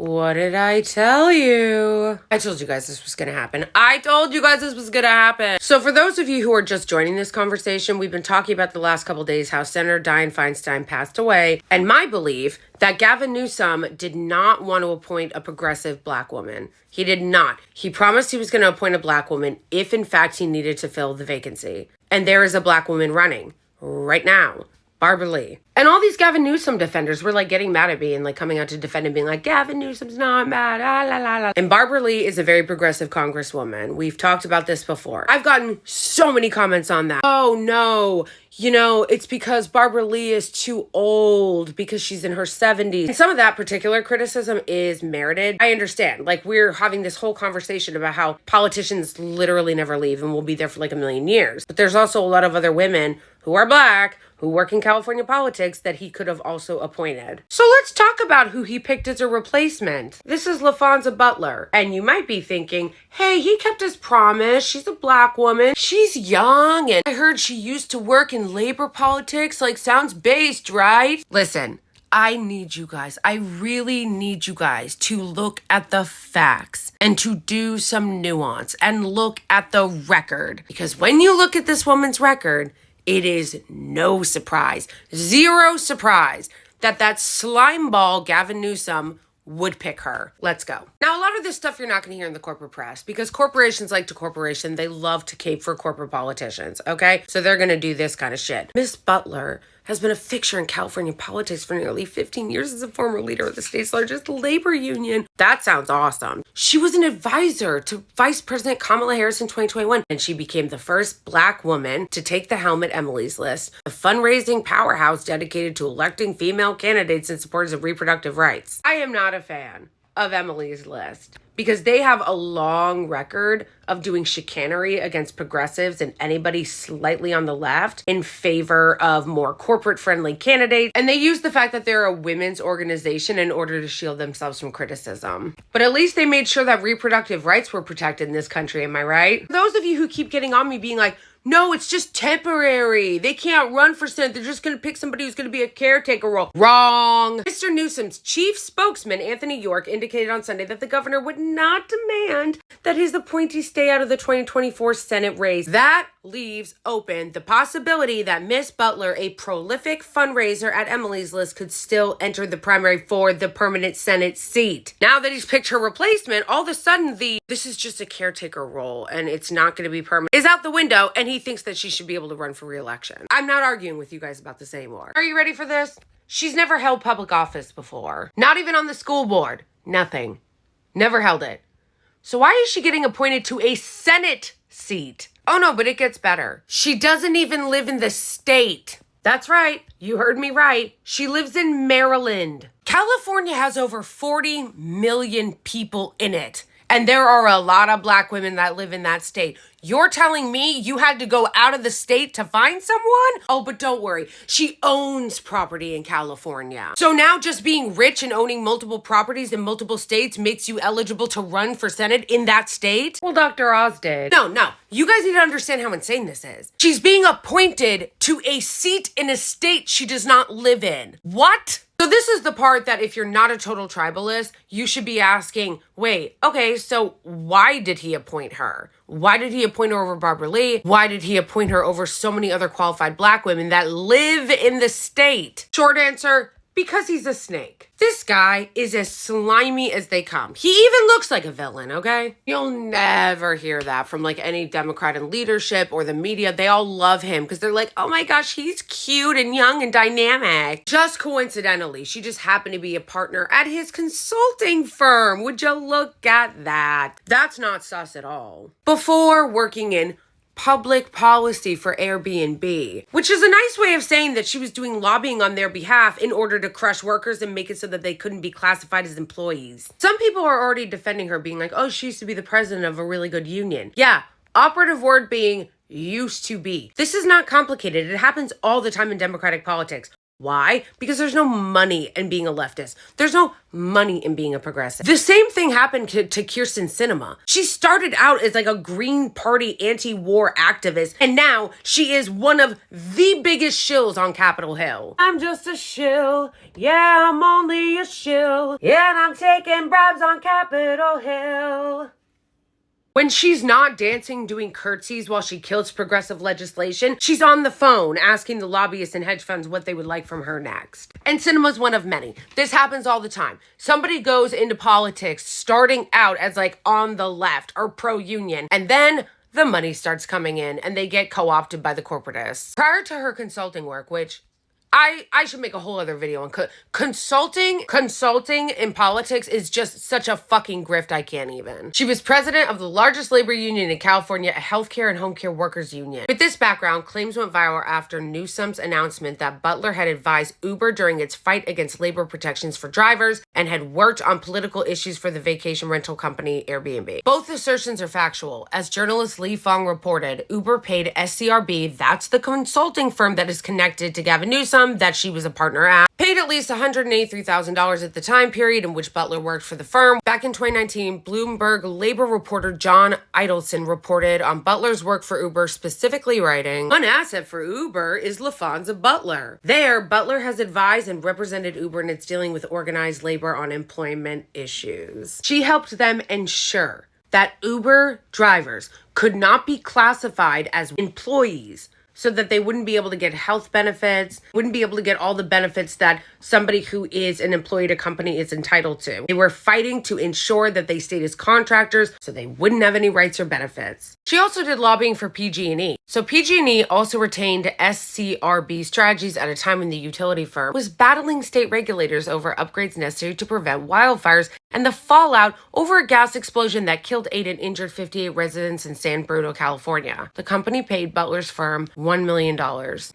What did I tell you? I told you guys this was gonna happen. So for those of you who are just joining this conversation, we've been talking about the last couple days how Senator Diane Feinstein passed away, and my belief that Gavin Newsom did not want to appoint a progressive black woman. He did not. He promised he was going to appoint a black woman if in fact he needed to fill the vacancy. And there is a black woman running right now. Barbara Lee. And all these Gavin Newsom defenders were like getting mad at me and like coming out to defend him, being like, Gavin Newsom's not mad, la la la. And Barbara Lee is a very progressive congresswoman. We've talked about this before. I've gotten so many comments on that. Oh no, it's because Barbara Lee is too old because she's in her 70s. And some of that particular criticism is merited. I understand. Like, we're having this whole conversation about how politicians literally never leave and will be there for like a million years. But there's also a lot of other women who are black who work in California politics that he could have also appointed. So let's talk about who he picked as a replacement. This is LaFonza Butler. And you might be thinking, hey, he kept his promise. She's a black woman. She's young. And I heard she used to work in labor politics. Like, sounds based, right? Listen, I really need you guys to look at the facts and to do some nuance and look at the record. Because when you look at this woman's record, it is no surprise, zero surprise that slime ball Gavin Newsom would pick her. Let's go. Now, a lot of this stuff you're not going to hear in the corporate press because corporations like to corporation. They love to cape for corporate politicians, okay? So they're going to do this kind of shit. Miss Butler has been a fixture in California politics for nearly 15 years as a former leader of the state's largest labor union. That sounds awesome. She was an advisor to Vice President Kamala Harris in 2021, and she became the first black woman to take the helm at Emily's List, a fundraising powerhouse dedicated to electing female candidates in support of reproductive rights. I am not a fan of Emily's List because they have a long record of doing chicanery against progressives and anybody slightly on the left in favor of more corporate-friendly candidates. And they use the fact that they're a women's organization in order to shield themselves from criticism. But at least they made sure that reproductive rights were protected in this country, am I right? Those of you who keep getting on me being like, no, it's just temporary. They can't run for Senate. They're just going to pick somebody who's going to be a caretaker role. Wrong. Mr. Newsom's chief spokesman, Anthony York, indicated on Sunday that the governor would not demand that his appointee stay out of the 2024 Senate race. That leaves open the possibility that Miss Butler, a prolific fundraiser at Emily's List, could still enter the primary for the permanent Senate seat. Now that he's picked her replacement, all of a sudden this is just a caretaker role and it's not going to be permanent is out the window, and he thinks that she should be able to run for re-election. I'm not arguing with you guys about this anymore. Are you ready for this? She's never held public office before. Not even on the school board. Nothing. Never held it. So why is she getting appointed to a Senate seat? Oh no, but it gets better. She doesn't even live in the state. That's right. You heard me right. She lives in Maryland. California has over 40 million people in it. And there are a lot of black women that live in that state. You're telling me you had to go out of the state to find someone? Oh, but don't worry. She owns property in California. So now just being rich and owning multiple properties in multiple states makes you eligible to run for Senate in that state? Well, Dr. Oz did. No. You guys need to understand how insane this is. She's being appointed to a seat in a state she does not live in. What? So this is the part that if you're not a total tribalist, you should be asking, wait, okay, so why did he appoint her? Why did he appoint her over Barbara Lee? Why did he appoint her over so many other qualified black women that live in the state? Short answer, because he's a snake. This guy is as slimy as they come. He even looks like a villain, okay? You'll never hear that from like any Democrat in leadership or the media. They all love him because they're like, oh my gosh, he's cute and young and dynamic. Just coincidentally, she just happened to be a partner at his consulting firm. Would you look at that? That's not sus at all. Before working in public policy for Airbnb, which is a nice way of saying that she was doing lobbying on their behalf in order to crush workers and make it so that they couldn't be classified as employees. Some people are already defending her, being like, oh, she used to be the president of a really good union. Yeah, operative word being used to be. This is not complicated. It happens all the time in Democratic politics. Why? Because there's no money in being a leftist. There's no money in being a progressive. The same thing happened to Kyrsten Sinema. She started out as like a Green Party anti-war activist, and now she is one of the biggest shills on Capitol Hill. I'm just a shill. Yeah, I'm only a shill. Yeah, and I'm taking bribes on Capitol Hill. When she's not dancing, doing curtsies while she kills progressive legislation, she's on the phone asking the lobbyists and hedge funds what they would like from her next. And Sinema's one of many. This happens all the time. Somebody goes into politics starting out as like on the left or pro-union, and then the money starts coming in and they get co-opted by the corporatists. Prior to her consulting work, which I should make a whole other video on consulting in politics is just such a fucking grift I can't even. She was president of the largest labor union in California, a healthcare and home care workers union. With this background, claims went viral after Newsom's announcement that Butler had advised Uber during its fight against labor protections for drivers and had worked on political issues for the vacation rental company Airbnb. Both assertions are factual. As journalist Lee Fong reported, Uber paid SCRB, that's the consulting firm that is connected to Gavin Newsom, that she was a partner at, paid at least $183,000 at the time period in which Butler worked for the firm. Back in 2019, Bloomberg labor reporter John Idelson reported on Butler's work for Uber, specifically writing, "One asset for Uber is LaFonza Butler. There, Butler has advised and represented Uber in its dealing with organized labor on employment issues. She helped them ensure that Uber drivers could not be classified as employees, so that they wouldn't be able to get health benefits, wouldn't be able to get all the benefits that somebody who is an employee at a company is entitled to. They were fighting to ensure that they stayed as contractors so they wouldn't have any rights or benefits." She also did lobbying for PG&E. So PG&E also retained SCRB strategies at a time when the utility firm was battling state regulators over upgrades necessary to prevent wildfires and the fallout over a gas explosion that killed 8 and injured 58 residents in San Bruno, California. The company paid Butler's firm $1 million.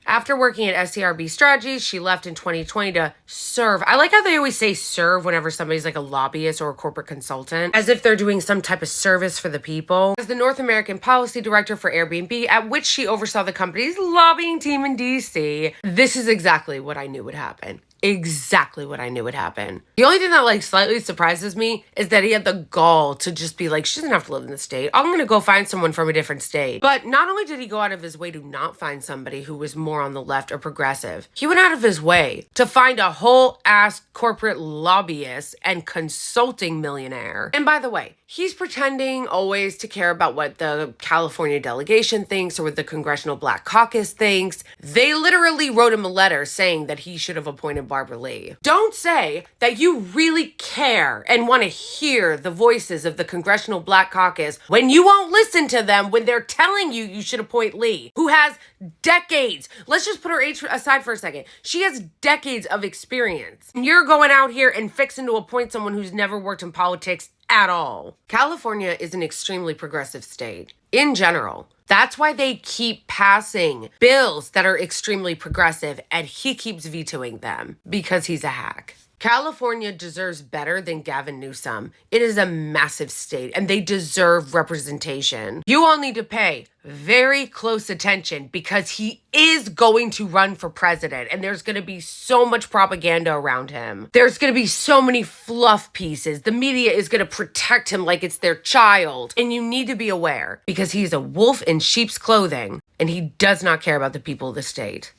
After working at SCRB Strategies, she left in 2020 to serve. I like how they always say serve whenever somebody's like a lobbyist or a corporate consultant, as if they're doing some type of service for the people. As the North American Policy Director for Airbnb, at which she oversaw the company's lobbying team in DC. This is exactly what I knew would happen. Exactly what I knew would happen. The only thing that like slightly surprises me is that he had the gall to just be like, she doesn't have to live in the state. I'm going to go find someone from a different state. But not only did he go out of his way to not find somebody who was more on the left or progressive, he went out of his way to find a whole ass corporate lobbyist and consulting millionaire. And by the way, he's pretending always to care about what the California delegation thinks or what the Congressional Black Caucus thinks. They literally wrote him a letter saying that he should have appointed Barbara Lee. Don't say that you really care and want to hear the voices of the Congressional Black Caucus when you won't listen to them when they're telling you you should appoint Lee, who has decades. Let's just put her age aside for a second. She has decades of experience. And you're going out here and fixing to appoint someone who's never worked in politics at all. California is an extremely progressive state in general. That's why they keep passing bills that are extremely progressive, and he keeps vetoing them because he's a hack. California deserves better than Gavin Newsom. It is a massive state, and they deserve representation. You all need to pay very close attention because he is going to run for president, and there's going to be so much propaganda around him. There's going to be so many fluff pieces. The media is going to protect him like it's their child, and you need to be aware because he's a wolf in sheep's clothing, and he does not care about the people of the state.